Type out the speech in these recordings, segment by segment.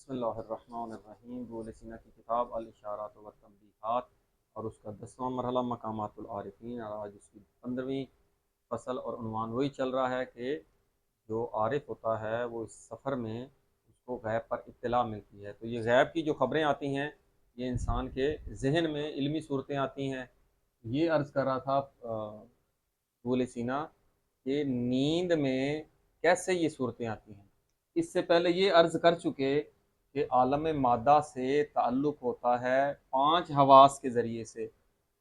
بسم اللہ الرحمن الرحیم۔ ابن سینا کی کتاب الاشارات و تنبیہات اور اس کا 10واں مرحلہ مقامات العارفین، اور آج اس کی 15ویں فصل اور عنوان وہی چل رہا ہے کہ جو عارف ہوتا ہے وہ اس سفر میں اس کو غیب پر اطلاع ملتی ہے۔ تو یہ غیب کی جو خبریں آتی ہیں یہ انسان کے ذہن میں علمی صورتیں آتی ہیں۔ یہ عرض کر رہا تھا ابن سینا کہ نیند میں کیسے یہ صورتیں آتی ہیں۔ اس سے پہلے یہ عرض کر چکے کہ عالم مادہ سے تعلق ہوتا ہے 5 حواس کے ذریعے سے۔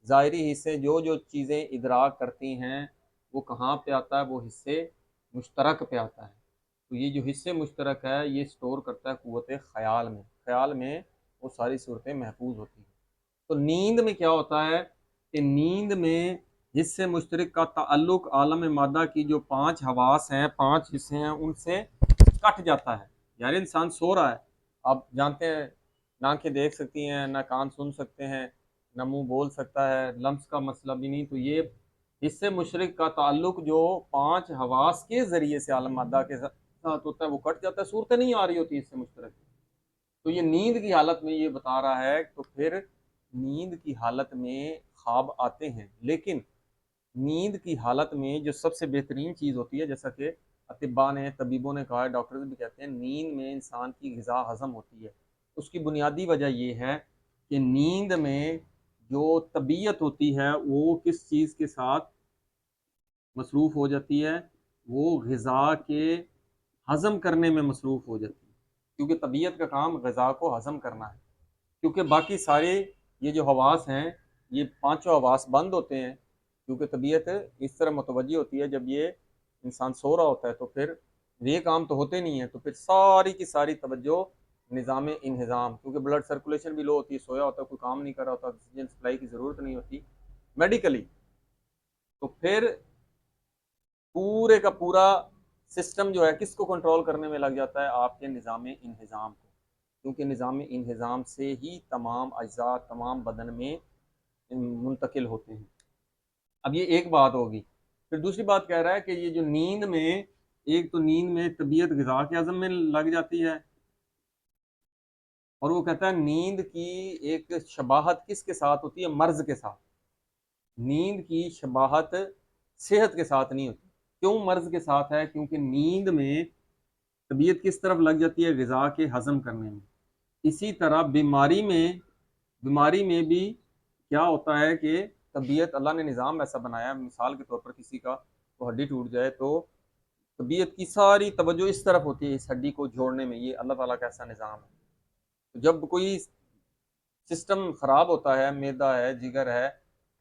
ظاہری حصے جو جو چیزیں ادراک کرتی ہیں وہ کہاں پہ آتا ہے؟ وہ حصے مشترک پہ آتا ہے۔ تو یہ جو حصے مشترک ہے یہ سٹور کرتا ہے قوت خیال میں۔ خیال میں وہ ساری صورتیں محفوظ ہوتی ہیں۔ تو نیند میں کیا ہوتا ہے کہ نیند میں حصے مشترک کا تعلق عالم مادہ کی جو 5 حواس ہیں، 5 حصے ہیں، ان سے کٹ جاتا ہے۔ یعنی انسان سو رہا ہے، آپ جانتے ہیں نہ آنکھیں دیکھ سکتی ہیں، نہ کان سن سکتے ہیں، نہ منہ بول سکتا ہے، لمس کا مسئلہ بھی نہیں۔ تو یہ حصے مشترک کا تعلق جو 5 حواس کے ذریعے سے عالم مادہ کے ساتھ ہوتا ہے وہ کٹ جاتا ہے، صورتیں نہیں آ رہی ہوتی حصے مشترک۔ تو یہ نیند کی حالت میں یہ بتا رہا ہے۔ تو پھر نیند کی حالت میں خواب آتے ہیں، لیکن نیند کی حالت میں جو سب سے بہترین چیز ہوتی ہے، جیسا کہ اطباء نے، طبیبوں نے کہا ہے، ڈاکٹرز بھی کہتے ہیں، نیند میں انسان کی غذا ہضم ہوتی ہے۔ اس کی بنیادی وجہ یہ ہے کہ نیند میں جو طبیعت ہوتی ہے وہ کس چیز کے ساتھ مصروف ہو جاتی ہے؟ وہ غذا کے ہضم کرنے میں مصروف ہو جاتی ہے، کیونکہ طبیعت کا کام غذا کو ہضم کرنا ہے۔ کیونکہ باقی سارے یہ جو حواس ہیں یہ 5 حواس بند ہوتے ہیں، کیونکہ طبیعت اس طرح متوجہ ہوتی ہے جب یہ انسان سو رہا ہوتا ہے تو پھر یہ کام تو ہوتے نہیں ہیں، تو پھر ساری کی ساری توجہ نظام انہضام، کیونکہ بلڈ سرکولیشن بھی لو ہوتی ہے، سویا ہوتا ہے، کوئی کام نہیں کر رہا ہوتا، آکسیجن سپلائی کی ضرورت نہیں ہوتی میڈیکلی، تو پھر پورے کا پورا سسٹم جو ہے کس کو کنٹرول کرنے میں لگ جاتا ہے؟ آپ کے نظام انہضام کو، کیونکہ نظام انہضام سے ہی تمام اجزاء تمام بدن میں منتقل ہوتے ہیں۔ اب یہ ایک بات ہوگی۔ پھر دوسری بات کہہ رہا ہے کہ یہ جو نیند میں، ایک تو نیند میں طبیعت غذا کے ہضم میں لگ جاتی ہے، اور وہ کہتا ہے نیند کی ایک شباہت کس کے ساتھ ہوتی ہے؟ مرض کے ساتھ۔ نیند کی شباہت صحت کے ساتھ نہیں ہوتی۔ کیوں مرض کے ساتھ ہے؟ کیونکہ نیند میں طبیعت کس طرف لگ جاتی ہے؟ غذا کے ہضم کرنے میں۔ اسی طرح بیماری میں بھی کیا ہوتا ہے کہ طبیعت، اللہ نے نظام ایسا بنایا، مثال کے طور پر کسی کا وہ ہڈی ٹوٹ جائے تو طبیعت کی ساری توجہ اس طرف ہوتی ہے، اس ہڈی کو جوڑنے میں۔ یہ اللہ تعالیٰ کا ایسا نظام ہے۔ جب کوئی سسٹم خراب ہوتا ہے، معدہ ہے، جگر ہے،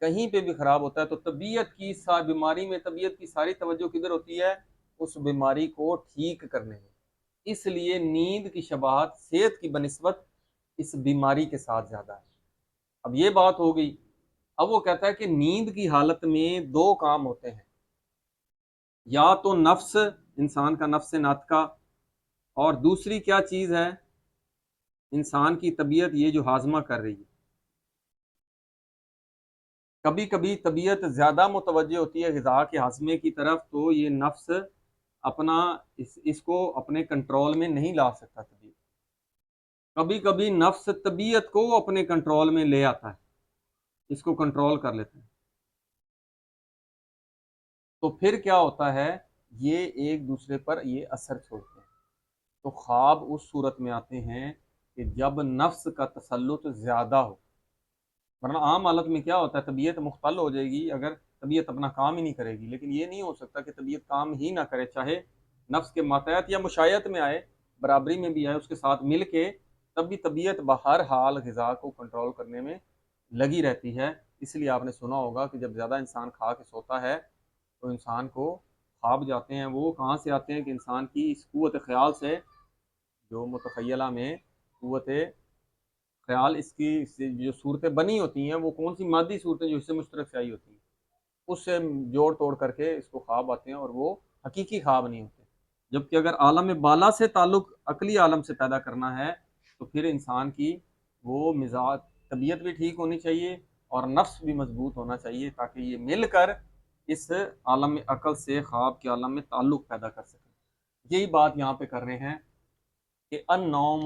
کہیں پہ بھی خراب ہوتا ہے، تو طبیعت کی بیماری میں طبیعت کی ساری توجہ کدھر ہوتی ہے؟ اس بیماری کو ٹھیک کرنے میں۔ اس لیے نیند کی شباہت صحت کی بنسبت اس بیماری کے ساتھ زیادہ ہے۔ اب یہ بات ہو گئی۔ اب وہ کہتا ہے کہ نیند کی حالت میں 2 کام ہوتے ہیں، یا تو نفس، انسان کا نفس ناطقہ، اور دوسری کیا چیز ہے؟ انسان کی طبیعت، یہ جو ہاضمہ کر رہی ہے۔ کبھی کبھی طبیعت زیادہ متوجہ ہوتی ہے غذا کے ہاضمے کی طرف، تو یہ نفس اپنا اس کو اپنے کنٹرول میں نہیں لا سکتا طبیعت۔ کبھی کبھی نفس طبیعت کو اپنے کنٹرول میں لے آتا ہے، اس کو کنٹرول کر لیتا ہے۔ تو پھر کیا ہوتا ہے؟ یہ ایک دوسرے پر یہ اثر چھوڑتے ہیں۔ تو خواب اس صورت میں آتے ہیں کہ جب نفس کا تسلط زیادہ ہو، ورنہ عام حالت میں کیا ہوتا ہے؟ طبیعت مختل ہو جائے گی اگر طبیعت اپنا کام ہی نہیں کرے گی، لیکن یہ نہیں ہو سکتا کہ طبیعت کام ہی نہ کرے، چاہے نفس کے ماتحت یا مشایعت میں آئے، برابری میں بھی آئے، اس کے ساتھ مل کے، تب بھی طبیعت بہر حال غذا کو کنٹرول کرنے میں لگی رہتی ہے۔ اس لیے آپ نے سنا ہوگا کہ جب زیادہ انسان کھا کے سوتا ہے تو انسان کو خواب جاتے ہیں۔ وہ کہاں سے آتے ہیں؟ کہ انسان کی اس قوت خیال سے، جو متخیلہ میں قوت خیال، اس کی جو صورتیں بنی ہوتی ہیں وہ کون سی مادی صورتیں جو اس سے مشترک سے آئی ہوتی ہیں، اس سے جوڑ توڑ کر کے اس کو خواب آتے ہیں، اور وہ حقیقی خواب نہیں ہوتے۔ جبکہ اگر عالم بالا سے تعلق عقلی عالم سے پیدا کرنا ہے تو پھر انسان کی وہ مزاج، طبیعت بھی ٹھیک ہونی چاہیے اور نفس بھی مضبوط ہونا چاہیے، تاکہ یہ مل کر اس عالم عقل سے خواب کے عالم میں تعلق پیدا کر سکیں۔ یہی بات یہاں پہ کر رہے ہیں کہ النوم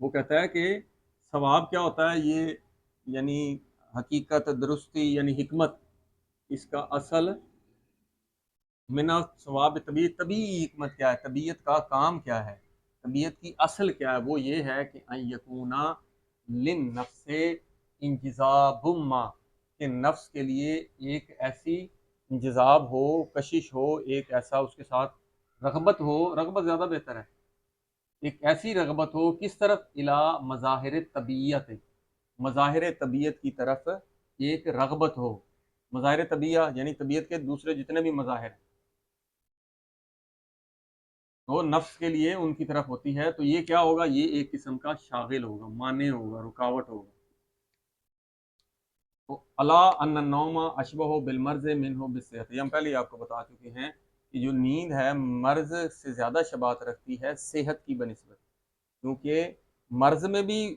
وہ کہتا ہے کہ ثواب کیا ہوتا ہے، یہ یعنی حقیقت، درستی یعنی حکمت، اس کا اصل منا ثواب طبیعت، طبی حکمت کیا ہے، طبیعت کا کام کیا ہے، طبیعت کی اصل کیا ہے، وہ یہ ہے کہ ان یکونا للنفس انجذاب ما، کہ نفس کے لیے ایک ایسی انجذاب ہو، کشش ہو، ایک ایسا اس کے ساتھ رغبت ہو، رغبت زیادہ بہتر ہے، ایک ایسی رغبت ہو کس طرف، الا مظاہر طبیعت، مظاہر طبیعت کی طرف ایک رغبت ہو، مظاہر طبیعت یعنی طبیعت کے دوسرے جتنے بھی مظاہر وہ نفس کے لیے ان کی طرف ہوتی ہے، تو یہ کیا ہوگا، یہ ایک قسم کا شاغل ہوگا، مانع ہوگا، رکاوٹ ہوگا۔ تو الا ان النوم اشبہ بالمرض منہ بالصحت، یہ ہم پہلے ہی آپ کو بتا چکے ہیں کہ جو نیند ہے مرض سے زیادہ شباہت رکھتی ہے صحت کی بنسبت، کیونکہ مرض میں بھی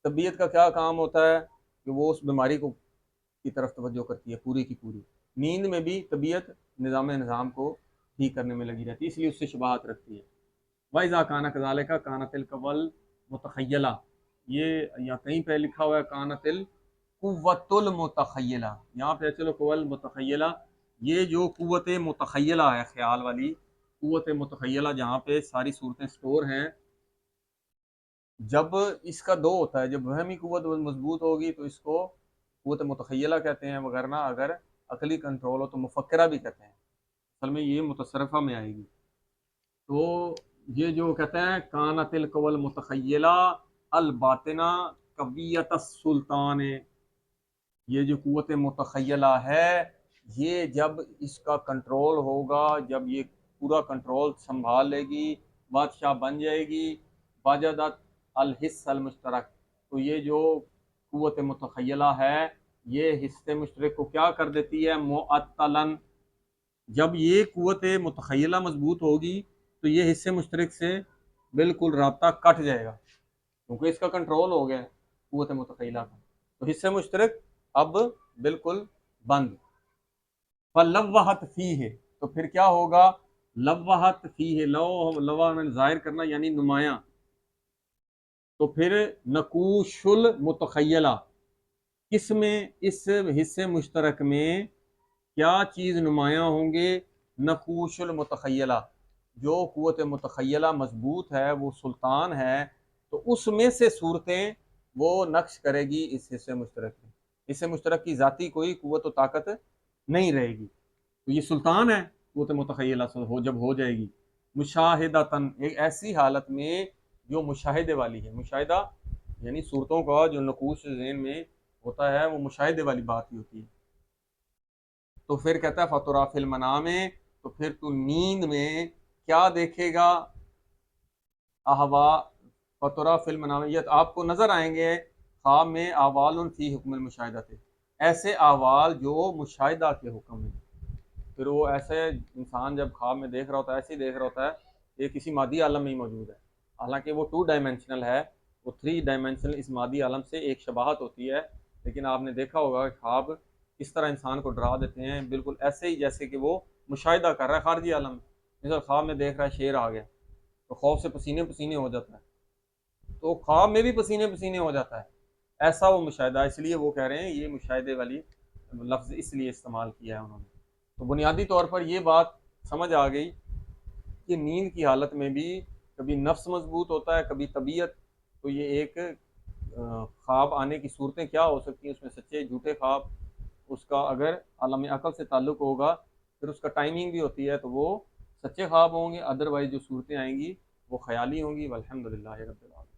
طبیعت کا کیا کام ہوتا ہے کہ وہ اس بیماری کو کی طرف توجہ کرتی ہے پوری کی پوری، نیند میں بھی طبیعت نظام کو ٹھیک کرنے میں لگی رہتی ہے، اس لیے اس سے شباہت رکھتی ہے۔ وَإِذَا كَانَ كَذَلِكَ كَانَتِ الْقُوَّةُ الْمُتَخَيَّلَةُ، یہ یہاں کہیں پہ لکھا ہوا ہے كَانَتِ الْقُوَّةُ الْمُتَخَيَّلَةُ، یہاں پہ چلو قوة المتخیلہ، یہ جو قوت متخیلہ ہے خیال والی قوت متخیلہ جہاں پہ ساری صورتیں سٹور ہیں، جب اس کا دو ہوتا ہے، جب وہمی قوت مضبوط ہوگی تو اس کو قوت متخیلہ کہتے ہیں، وغیرہ اگر عقلی کنٹرول ہو تو مفکرہ بھی کہتے ہیں، اصل میں یہ متصرفہ میں آئے گی۔ تو یہ جو کہتے ہیں کانت القوى المتخیلہ الباطنہ قویت السلطان، یہ جو قوت متخیلہ ہے یہ جب اس کا کنٹرول ہوگا، جب یہ پورا کنٹرول سنبھال لے گی، بادشاہ بن جائے گی، واجدت الحس المشترک، تو یہ جو قوت متخیلہ ہے یہ حص مشترک کو کیا کر دیتی ہے، معطلاً، جب یہ قوت متخیلہ مضبوط ہوگی تو یہ حصے مشترک سے بالکل رابطہ کٹ جائے گا، کیونکہ اس کا کنٹرول ہو گیا قوت متخیلہ کا، تو حصے مشترک اب بالکل بند۔ فلوحت فیہ، تو پھر کیا ہوگا، لوحت فیہ، لوح میں ظاہر کرنا یعنی نمایاں، تو پھر نقوش المتخیلہ، کس میں، اس حصے مشترک میں کیا چیز نمایاں ہوں گے، نقوش المتخیلہ، جو قوت متخیلہ مضبوط ہے، وہ سلطان ہے، تو اس میں سے صورتیں وہ نقش کرے گی اس حصے مشترک میں، حصے مشترک کی ذاتی کوئی قوت و طاقت نہیں رہے گی، تو یہ سلطان ہے قوت متخیلہ جب ہو جائے گی، مشاہدتاً، ایک ایسی حالت میں جو مشاہدے والی ہے، مشاہدہ یعنی صورتوں کا جو نقوش ذہن میں ہوتا ہے وہ مشاہدے والی بات ہی ہوتی ہے، تو پھر کہتا ہے فَتُرَىٰ فِی الْمَنَامِ، تو پھر تو نیند میں کیا دیکھے گا، احوا فَتُرَىٰ فِی الْمَنَامِ، یہ آپ کو نظر آئیں گے خواب میں، احوال فی حکم المشاہدہ، ایسے احوال جو مشاہدہ کے حکم میں، پھر وہ ایسے انسان جب خواب میں دیکھ رہا ہوتا ہے، ایسے ہی دیکھ رہا ہوتا ہے، یہ کسی مادی عالم میں ہی موجود ہے، حالانکہ وہ 2 ڈائمینشنل ہے، وہ 3 ڈائمینشنل اس مادی عالم سے ایک شباہت ہوتی ہے، لیکن آپ نے دیکھا ہوگا کہ خواب اس طرح انسان کو ڈرا دیتے ہیں، بالکل ایسے ہی جیسے کہ وہ مشاہدہ کر رہا ہے خارجی عالم میں، مثلا خواب میں دیکھ رہا ہے شیر آ گیا تو خوف سے پسینے پسینے ہو جاتا ہے، تو خواب میں بھی پسینے پسینے ہو جاتا ہے، ایسا وہ مشاہدہ، اس لیے وہ کہہ رہے ہیں یہ مشاہدے والی لفظ اس لیے استعمال کیا ہے انہوں نے۔ تو بنیادی طور پر یہ بات سمجھ آ گئی کہ نیند کی حالت میں بھی کبھی نفس مضبوط ہوتا ہے، کبھی طبیعت، تو یہ ایک خواب آنے کی صورتیں کیا ہو سکتی ہیں، اس میں سچے جھوٹے خواب، اس کا اگر عالم عقل سے تعلق ہوگا پھر اس کا ٹائمنگ بھی ہوتی ہے، تو وہ سچے خواب ہوں گے، ادروائز جو صورتیں آئیں گی وہ خیالی ہوں گی، والحمد للہ رب العالمین۔